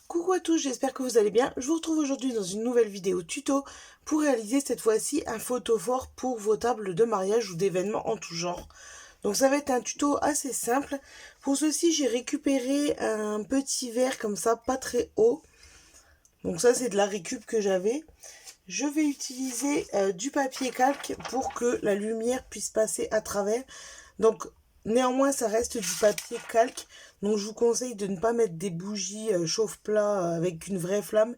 Coucou à tous, j'espère que vous allez bien. Je vous retrouve aujourd'hui dans une nouvelle vidéo tuto pour réaliser cette fois-ci un photophore pour vos tables de mariage ou d'événements en tout genre. Donc ça va être un tuto assez simple. Pour ceci, j'ai récupéré un petit verre comme ça, pas très haut. Donc ça, c'est de la récup que j'avais. Je vais utiliser du papier calque pour que la lumière puisse passer à travers. Donc néanmoins, ça reste du papier calque. Donc je vous conseille de ne pas mettre des bougies chauffe-plat avec une vraie flamme,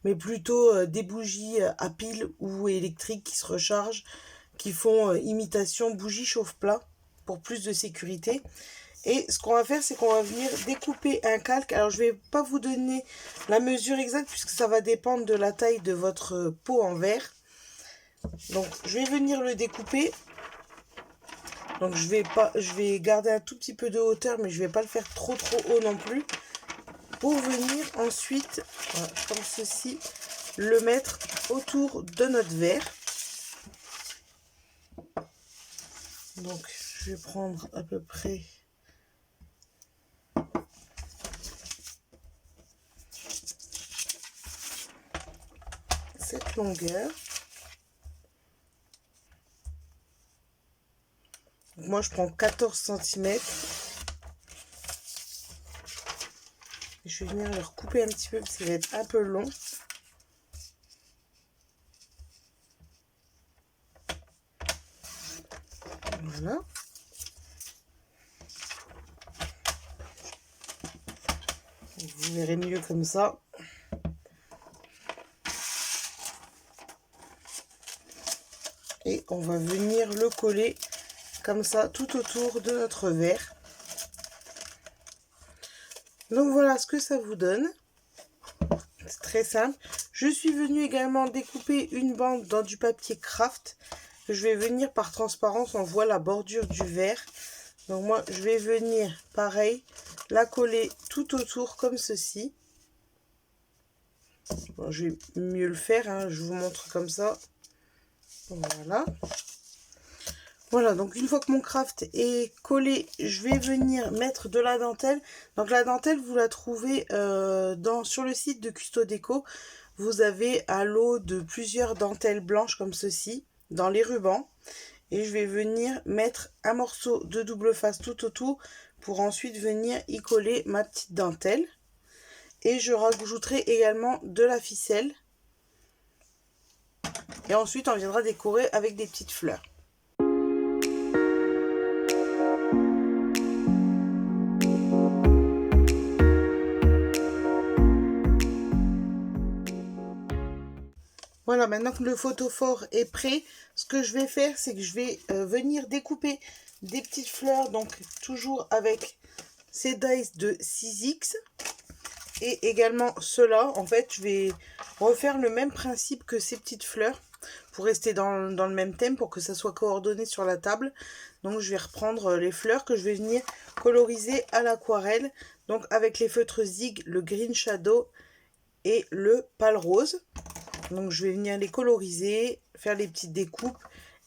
mais plutôt des bougies à pile ou électriques qui se rechargent, qui font imitation bougie chauffe-plat pour plus de sécurité. Et ce qu'on va faire, c'est qu'on va venir découper un calque. Alors, je ne vais pas vous donner la mesure exacte puisque ça va dépendre de la taille de votre pot en verre. Donc, je vais venir le découper. Donc, je vais garder un tout petit peu de hauteur, mais je ne vais pas le faire trop haut non plus. Pour venir ensuite, voilà, comme ceci, le mettre autour de notre verre. Donc, je vais prendre à peu près cette longueur. Donc moi, je prends 14 cm. Je vais venir le recouper un petit peu parce qu'il va être un peu long. Voilà. Vous verrez mieux comme ça. Et on va venir le coller comme ça tout autour de notre verre. Donc voilà ce que ça vous donne. C'est très simple. Je suis venue également découper une bande dans du papier craft. Je vais venir par transparence, on voit la bordure du verre. Donc moi je vais venir pareil la coller tout autour comme ceci. Bon, je vais mieux le faire, hein, je vous montre comme ça. Voilà. Voilà, donc une fois que mon craft est collé, je vais venir mettre de la dentelle. Donc la dentelle, vous la trouvez sur le site de Custo Déco. Vous avez à lot de plusieurs dentelles blanches comme ceci, dans les rubans. Et je vais venir mettre un morceau de double face tout autour pour ensuite venir y coller ma petite dentelle. Et je rajouterai également de la ficelle. Et ensuite, on viendra décorer avec des petites fleurs. Voilà, maintenant que le photophore est prêt, ce que je vais faire, c'est que je vais venir découper des petites fleurs, donc toujours avec ces dies de 6X. Et également ceux-là, en fait, je vais refaire le même principe que ces petites fleurs pour rester dans le même thème, pour que ça soit coordonné sur la table. Donc je vais reprendre les fleurs que je vais venir coloriser à l'aquarelle, donc avec les feutres Zig, le Green Shadow et le Pâle Rose. Donc je vais venir les coloriser, faire les petites découpes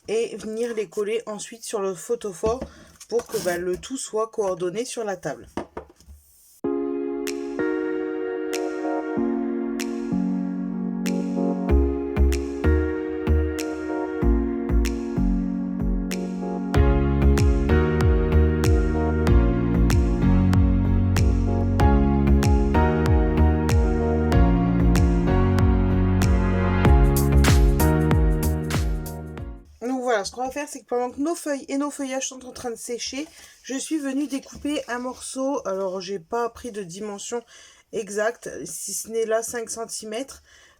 et venir les coller ensuite sur le photophore pour que le tout soit coordonné sur la table. Ce qu'on va faire, c'est que pendant que nos feuilles et nos feuillages sont en train de sécher, je suis venue découper un morceau. Alors, j'ai pas pris de dimension exacte, si ce n'est là 5 cm,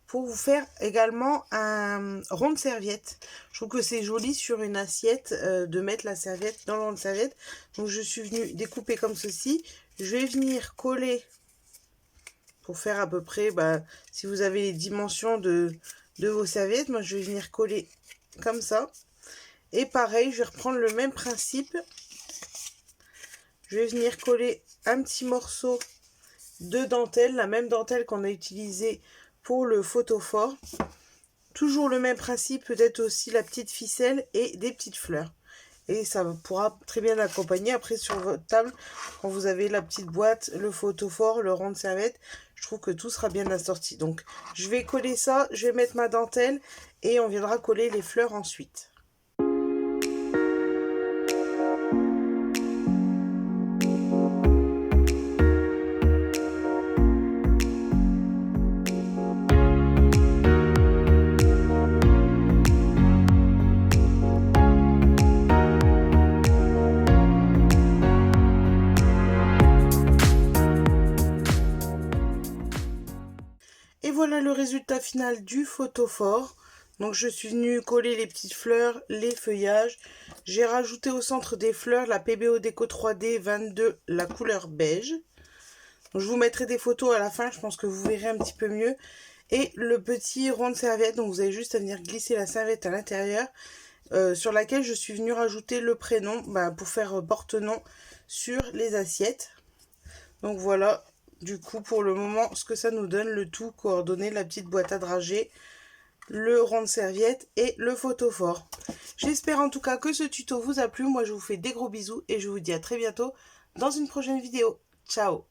pour vous faire également un rond de serviette. Je trouve que c'est joli sur une assiette de mettre la serviette dans le rond de serviette. Donc, je suis venue découper comme ceci. Je vais venir coller pour faire à peu près, si vous avez les dimensions de vos serviettes, moi je vais venir coller comme ça. Et pareil, je vais reprendre le même principe. Je vais venir coller un petit morceau de dentelle, la même dentelle qu'on a utilisée pour le photophore, Toujours le même principe, peut-être aussi la petite ficelle et des petites fleurs. Et ça pourra très bien l'accompagner après sur votre table, quand vous avez la petite boîte, le photophore, le rond de serviette. Je trouve que tout sera bien assorti. Donc je vais coller ça, je vais mettre ma dentelle et on viendra coller les fleurs ensuite. Et voilà le résultat final du photophore. Donc je suis venue coller les petites fleurs, les feuillages. J'ai rajouté au centre des fleurs la PBO Déco 3D 22, la couleur beige. Donc, je vous mettrai des photos à la fin, je pense que vous verrez un petit peu mieux. Et le petit rond de serviette, donc vous avez juste à venir glisser la serviette à l'intérieur, sur laquelle je suis venue rajouter le prénom pour faire porte-nom sur les assiettes. Donc voilà. Du coup, pour le moment, ce que ça nous donne, le tout coordonné, la petite boîte à dragées, le rond de serviette et le photophore. J'espère en tout cas que ce tuto vous a plu. Moi, je vous fais des gros bisous et je vous dis à très bientôt dans une prochaine vidéo. Ciao!